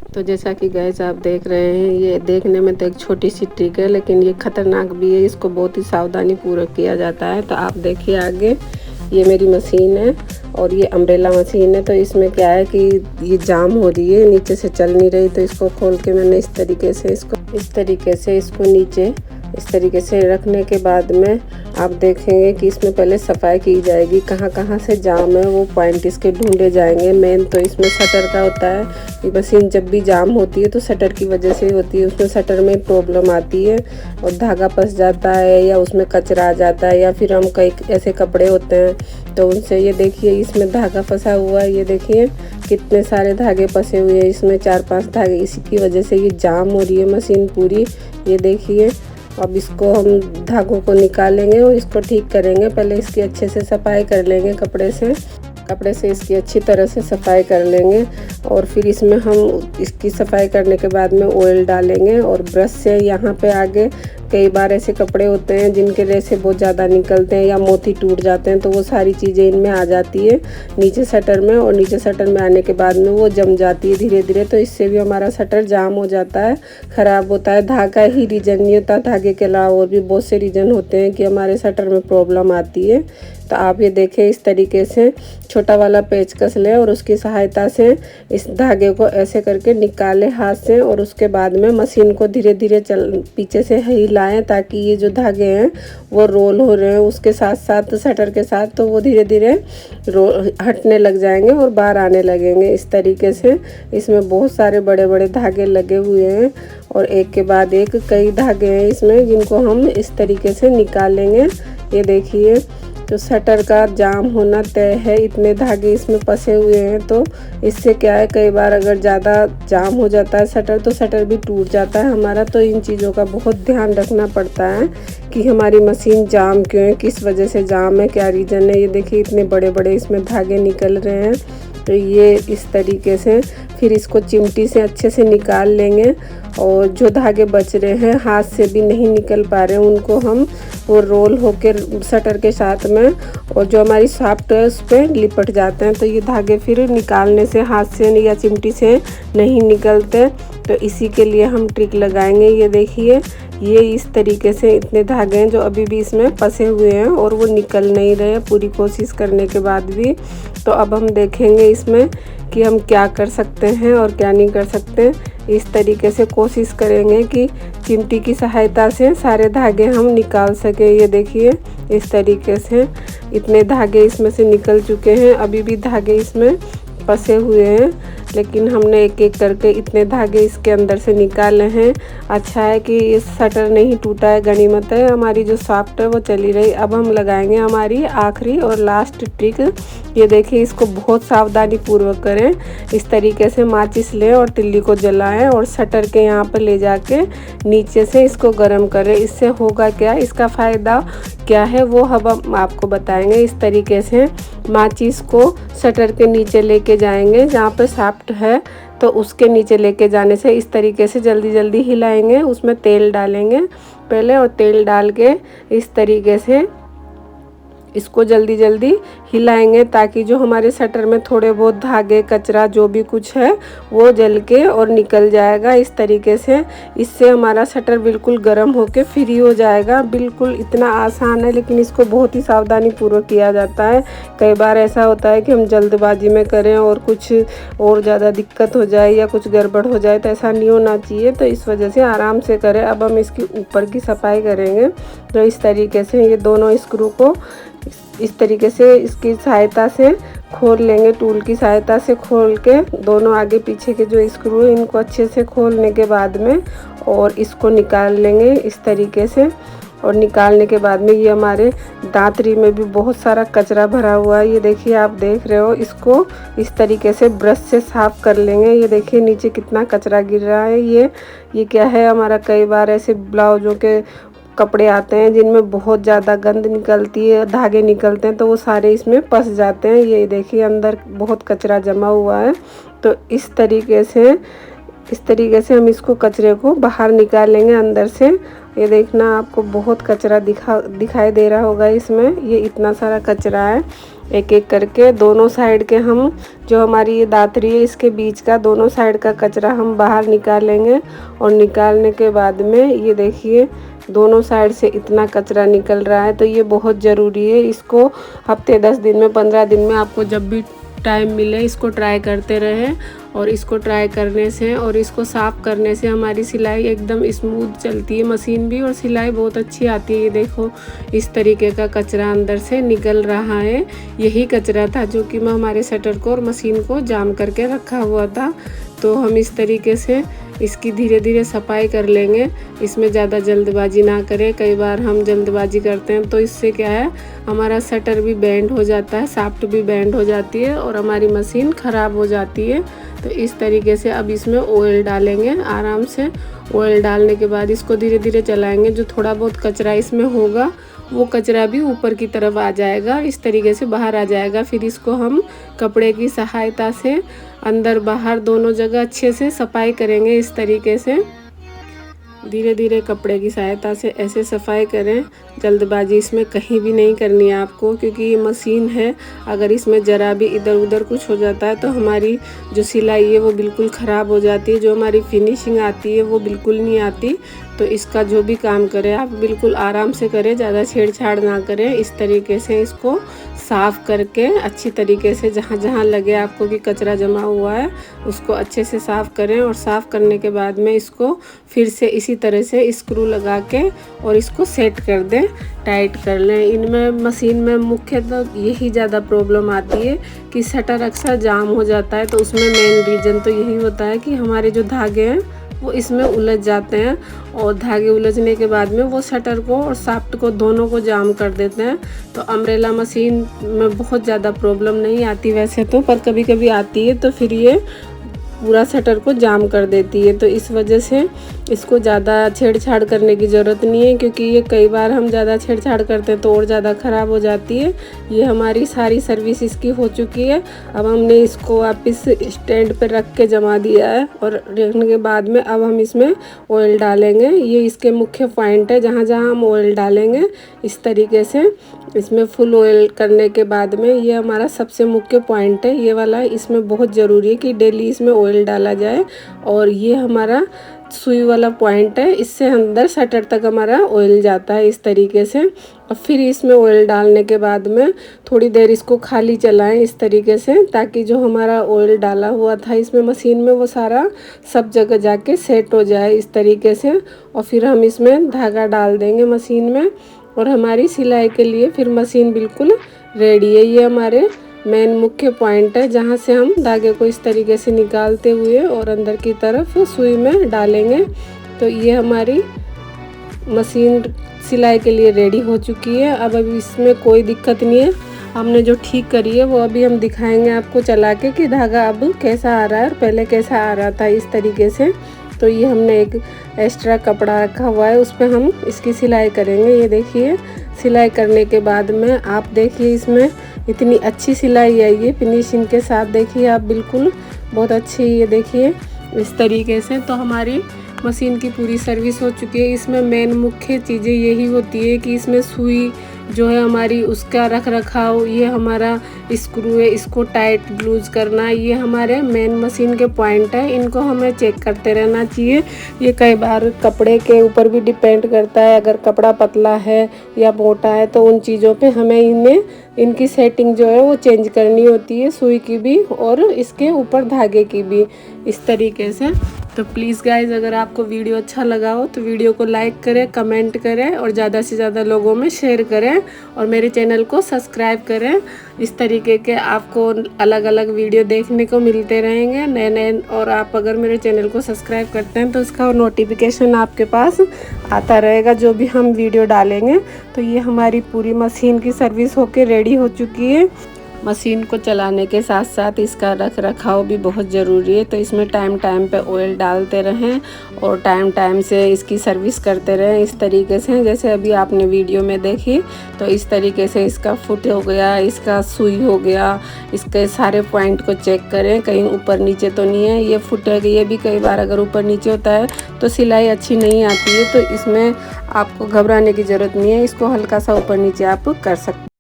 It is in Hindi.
तो जैसा कि गाइस आप देख रहे हैं, ये देखने में तो एक छोटी सी ट्रिक है, लेकिन ये ख़तरनाक भी है। इसको बहुत ही सावधानी पूर्वक किया जाता है। तो आप देखिए आगे, ये मेरी मशीन है और ये अम्ब्रेला मशीन है। तो इसमें क्या है कि ये जाम हो रही है, नीचे से चल नहीं रही। तो इसको खोल के मैंने इस तरीके से इसको नीचे इस तरीके से रखने के बाद में आप देखेंगे कि इसमें पहले सफाई की जाएगी। कहाँ कहाँ से जाम है वो पॉइंट इसके ढूंढे जाएंगे। मेन तो इसमें शटर का होता है। ये मशीन जब भी जाम होती है तो शटर की वजह से होती है। उसमें शटर में प्रॉब्लम आती है और धागा फंस जाता है या उसमें कचरा आ जाता है, या फिर हम कई ऐसे कपड़े होते हैं तो उनसे, ये देखिए इसमें धागा फंसा हुआ है। ये देखिए कितने सारे धागे फंसे हुए हैं इसमें, 4-5 धागे। इसी की वजह से ये जाम हो रही है मशीन पूरी। ये देखिए, अब इसको हम धागों को निकालेंगे और इसको ठीक करेंगे। पहले इसकी अच्छे से सफाई कर लेंगे कपड़े से इसकी अच्छी तरह से सफाई कर लेंगे। और फिर इसमें हम इसकी सफाई करने के बाद में ऑयल डालेंगे और ब्रश से यहाँ पे आगे कई बार ऐसे कपड़े होते हैं जिनके रेशे बहुत ज़्यादा निकलते हैं या मोती टूट जाते हैं, तो वो सारी चीज़ें इनमें आ जाती है नीचे शटर में। और नीचे शटर में आने के बाद में वो जम जाती है धीरे धीरे। तो इससे भी हमारा शटर जाम हो जाता है, ख़राब होता है। धागा ही रीज़न नहीं होता, धागे के अलावा और भी बहुत से रीज़न होते हैं कि हमारे शटर में प्रॉब्लम आती है। तो आप ये देखें, इस तरीके से छोटा वाला पेचकस लें और उसकी सहायता से इस धागे को ऐसे करके निकालें हाथ से। और उसके बाद में मशीन को धीरे धीरे पीछे से हिलाएं ताकि ये जो धागे हैं वो रोल हो रहे हैं उसके साथ साथ शटर के साथ, तो वो धीरे धीरे हटने लग जाएंगे और बाहर आने लगेंगे। इस तरीके से इसमें बहुत सारे बड़े बड़े धागे लगे हुए हैं और एक के बाद एक कई धागे हैं इसमें जिनको हम इस तरीके से निकालेंगे। ये देखिए, तो शटर का जाम होना तय है। इतने धागे इसमें फंसे हुए हैं। तो इससे क्या है, कई बार अगर ज़्यादा जाम हो जाता है शटर तो शटर भी टूट जाता है हमारा। तो इन चीज़ों का बहुत ध्यान रखना पड़ता है कि हमारी मशीन जाम क्यों है, किस वजह से जाम है, क्या रीज़न है। ये देखिए इतने बड़े बड़े इसमें धागे निकल रहे हैं। तो ये इस तरीके से फिर इसको चिमटी से अच्छे से निकाल लेंगे। और जो धागे बच रहे हैं, हाथ से भी नहीं निकल पा रहे हैं, उनको हम वो रोल होकर शटर के साथ में, और जो हमारी शाफ्ट है उस पर लिपट जाते हैं। तो ये धागे फिर निकालने से हाथ से या चिमटी से नहीं निकलते। तो इसी के लिए हम ट्रिक लगाएंगे। ये देखिए, ये इस तरीके से इतने धागे हैं जो अभी भी इसमें फंसे हुए हैं और वो निकल नहीं रहे पूरी कोशिश करने के बाद भी। तो अब हम देखेंगे इसमें कि हम क्या कर सकते हैं और क्या नहीं कर सकते। इस तरीके से कोशिश करेंगे कि चिमटी की सहायता से सारे धागे हम निकाल सकें। ये देखिए, इस तरीके से इतने धागे इसमें से निकल चुके हैं। अभी भी धागे इसमें फंसे हुए हैं, लेकिन हमने एक एक करके इतने धागे इसके अंदर से निकाले हैं। अच्छा है कि ये शटर नहीं टूटा है, गनीमत है। हमारी जो शाफ्ट है वो चली रही। अब हम लगाएंगे हमारी आखिरी और लास्ट ट्रिक। ये देखिए, इसको बहुत सावधानी पूर्वक करें। इस तरीके से माचिस लें और तिल्ली को जलाएं और शटर के यहाँ पर ले जाके नीचे से इसको गर्म करें। इससे होगा क्या, इसका फ़ायदा क्या है वो हम आपको बताएंगे। इस तरीके से माचिस को शटर के नीचे लेके जाएंगे, जहाँ पर शाफ्ट है तो उसके नीचे लेके जाने से इस तरीके से जल्दी जल्दी हिलाएंगे। उसमें तेल डालेंगे पहले और तेल डाल के इस तरीके से इसको जल्दी जल्दी हिलाएंगे ताकि जो हमारे शटर में थोड़े बहुत धागे, कचरा जो भी कुछ है वो जल के और निकल जाएगा इस तरीके से। इससे हमारा शटर बिल्कुल गर्म होके फ्री हो जाएगा। बिल्कुल इतना आसान है, लेकिन इसको बहुत ही सावधानी पूर्वक किया जाता है। कई बार ऐसा होता है कि हम जल्दबाजी में करें और कुछ और ज़्यादा दिक्कत हो जाए या कुछ गड़बड़ हो जाए, तो ऐसा नहीं होना चाहिए। तो इस वजह से आराम से करें। अब हम इसकी ऊपर की सफाई करेंगे। तो इस तरीके से ये दोनों स्क्रू को इस तरीके से इसकी सहायता से खोल लेंगे, टूल की सहायता से खोल के दोनों आगे पीछे के जो स्क्रू है इनको अच्छे से खोलने के बाद में और इसको निकाल लेंगे इस तरीके से। और निकालने के बाद में ये हमारे दांतरी में भी बहुत सारा कचरा भरा हुआ है। ये देखिए, आप देख रहे हो, इसको इस तरीके से ब्रश से साफ़ कर लेंगे। ये देखिए नीचे कितना कचरा गिर रहा है। ये क्या है, हमारा कई बार ऐसे ब्लाउजों के कपड़े आते हैं जिनमें बहुत ज़्यादा गंद निकलती है, धागे निकलते हैं, तो वो सारे इसमें फंस जाते हैं। ये देखिए अंदर बहुत कचरा जमा हुआ है। तो इस तरीके से हम इसको कचरे को बाहर निकालेंगे अंदर से। ये देखना, आपको बहुत कचरा दिखाई दे रहा होगा इसमें। ये इतना सारा कचरा है। एक एक करके दोनों साइड के हम जो हमारी ये दातरी है इसके बीच का दोनों साइड का कचरा हम बाहर निकालेंगे। और निकालने के बाद में ये देखिए दोनों साइड से इतना कचरा निकल रहा है। तो ये बहुत ज़रूरी है, इसको हफ्ते 10 दिन में 15 दिन में आपको जब भी टाइम मिले इसको ट्राई करते रहें। और इसको ट्राई करने से और इसको साफ़ करने से हमारी सिलाई एकदम स्मूथ चलती है, मशीन भी, और सिलाई बहुत अच्छी आती है। ये देखो इस तरीके का कचरा अंदर से निकल रहा है। यही कचरा था जो कि मैं हमारे शटर को और मशीन को जाम करके रखा हुआ था। तो हम इस तरीके से इसकी धीरे धीरे सफाई कर लेंगे। इसमें ज़्यादा जल्दबाजी ना करें। कई बार हम जल्दबाजी करते हैं तो इससे क्या है, हमारा शटर भी बेंड हो जाता है, शाफ्ट भी बेंड हो जाती है और हमारी मशीन ख़राब हो जाती है। तो इस तरीके से अब इसमें ऑयल डालेंगे आराम से। ऑयल डालने के बाद इसको धीरे धीरे चलाएंगे। जो थोड़ा बहुत कचरा इसमें होगा वो कचरा भी ऊपर की तरफ आ जाएगा, इस तरीके से बाहर आ जाएगा। फिर इसको हम कपड़े की सहायता से अंदर बाहर दोनों जगह अच्छे से सफाई करेंगे। इस तरीके से धीरे धीरे कपड़े की सहायता से ऐसे सफाई करें। जल्दबाजी इसमें कहीं भी नहीं करनी है आपको, क्योंकि ये मशीन है। अगर इसमें ज़रा भी इधर उधर कुछ हो जाता है तो हमारी जो सिलाई है वो बिल्कुल ख़राब हो जाती है, जो हमारी फिनिशिंग आती है वो बिल्कुल नहीं आती। तो इसका जो भी काम करें आप बिल्कुल आराम से करें, ज़्यादा छेड़छाड़ ना करें। इस तरीके से इसको साफ़ करके अच्छी तरीके से जहाँ जहाँ लगे आपको कि कचरा जमा हुआ है उसको अच्छे से साफ़ करें। और साफ़ करने के बाद में इसको फिर से इसी तरह से स्क्रू लगा के और इसको सेट कर दें, टाइट कर लें। इनमें मशीन में मुख्यतः यही ज़्यादा प्रॉब्लम आती है कि शटर अक्सर जाम हो जाता है। तो उसमें मेन रीज़न तो यही होता है कि हमारे जो धागे हैं वो इसमें उलझ जाते हैं और धागे उलझने के बाद में वो शटर को और शाफ्ट को दोनों को जाम कर देते हैं। तो अम्ब्रेला मशीन में बहुत ज़्यादा प्रॉब्लम नहीं आती वैसे तो, पर कभी कभी आती है तो फिर ये पूरा शटर को जाम कर देती है। तो इस वजह से इसको ज़्यादा छेड़छाड़ करने की ज़रूरत नहीं है, क्योंकि ये कई बार हम ज़्यादा छेड़छाड़ करते हैं तो और ज़्यादा ख़राब हो जाती है। ये हमारी सारी सर्विस इसकी हो चुकी है। अब हमने इसको वापस स्टैंड पर रख के जमा दिया है और रखने के बाद में अब हम इसमें ऑयल डालेंगे। ये इसके मुख्य पॉइंट है जहाँ जहाँ हम ऑयल डालेंगे। इस तरीके से इसमें फुल ऑयल करने के बाद में ये हमारा सबसे मुख्य पॉइंट है ये वाला। इसमें बहुत ज़रूरी है कि डेली इसमें ऑयल डाला जाए। और ये हमारा सुई वाला पॉइंट है, इससे अंदर शटर तक हमारा ऑयल जाता है इस तरीके से। और फिर इसमें ऑयल डालने के बाद में थोड़ी देर इसको खाली चलाएं इस तरीके से, ताकि जो हमारा ऑयल डाला हुआ था इसमें मशीन में वो सारा सब जगह जाके सेट हो जाए इस तरीके से। और फिर हम इसमें धागा डाल देंगे मशीन में और हमारी सिलाई के लिए फिर मशीन बिल्कुल रेडी है। ये हमारे मेन मुख्य पॉइंट है जहाँ से हम धागे को इस तरीके से निकालते हुए और अंदर की तरफ सुई में डालेंगे। तो ये हमारी मशीन सिलाई के लिए रेडी हो चुकी है। अब इसमें कोई दिक्कत नहीं है। हमने जो ठीक करी है वो अभी हम दिखाएंगे आपको चला के कि धागा अब कैसा आ रहा है और पहले कैसा आ रहा था इस तरीके से। तो ये हमने एक एक्स्ट्रा कपड़ा रखा हुआ है, उस पर हम इसकी सिलाई करेंगे। ये देखिए सिलाई करने के बाद में आप देखिए इसमें इतनी अच्छी सिलाई आई है फिनिशिंग के साथ। देखिए आप बिल्कुल बहुत अच्छी, ये देखिए इस तरीके से। तो हमारी मशीन की पूरी सर्विस हो चुकी है। इसमें मेन मुख्य चीज़ें यही होती है कि इसमें सुई जो है हमारी उसका रख रखाव, ये हमारा स्क्रू है इसको टाइट लूज करना, ये हमारे मेन मशीन के पॉइंट है। इनको हमें चेक करते रहना चाहिए। ये कई बार कपड़े के ऊपर भी डिपेंड करता है, अगर कपड़ा पतला है या मोटा है तो उन चीज़ों पे हमें इनकी सेटिंग जो है वो चेंज करनी होती है, सुई की भी और इसके ऊपर धागे की भी इस तरीके से। तो प्लीज़ गाइज अगर आपको वीडियो अच्छा लगा हो तो वीडियो को लाइक करें, कमेंट करें और ज़्यादा से ज़्यादा लोगों में शेयर करें और मेरे चैनल को सब्सक्राइब करें। इस तरीके के आपको अलग अलग वीडियो देखने को मिलते रहेंगे नए नए। और आप अगर मेरे चैनल को सब्सक्राइब करते हैं तो उसका नोटिफिकेशन आपके पास आता रहेगा जो भी हम वीडियो डालेंगे। तो ये हमारी पूरी मशीन की सर्विस होके रेडी हो चुकी है। मशीन को चलाने के साथ साथ इसका रख रखाव भी बहुत ज़रूरी है। तो इसमें टाइम टाइम पे ऑयल डालते रहें और टाइम टाइम से इसकी सर्विस करते रहें इस तरीके से। जैसे अभी आपने वीडियो में देखी तो इस तरीके से इसका फुट हो गया, इसका सुई हो गया, इसके सारे पॉइंट को चेक करें कहीं ऊपर नीचे तो नहीं है। ये फुट है, ये भी कई बार अगर ऊपर नीचे होता है तो सिलाई अच्छी नहीं आती है। तो इसमें आपको घबराने की ज़रूरत नहीं है, इसको हल्का सा ऊपर नीचे आप कर सकते हैं।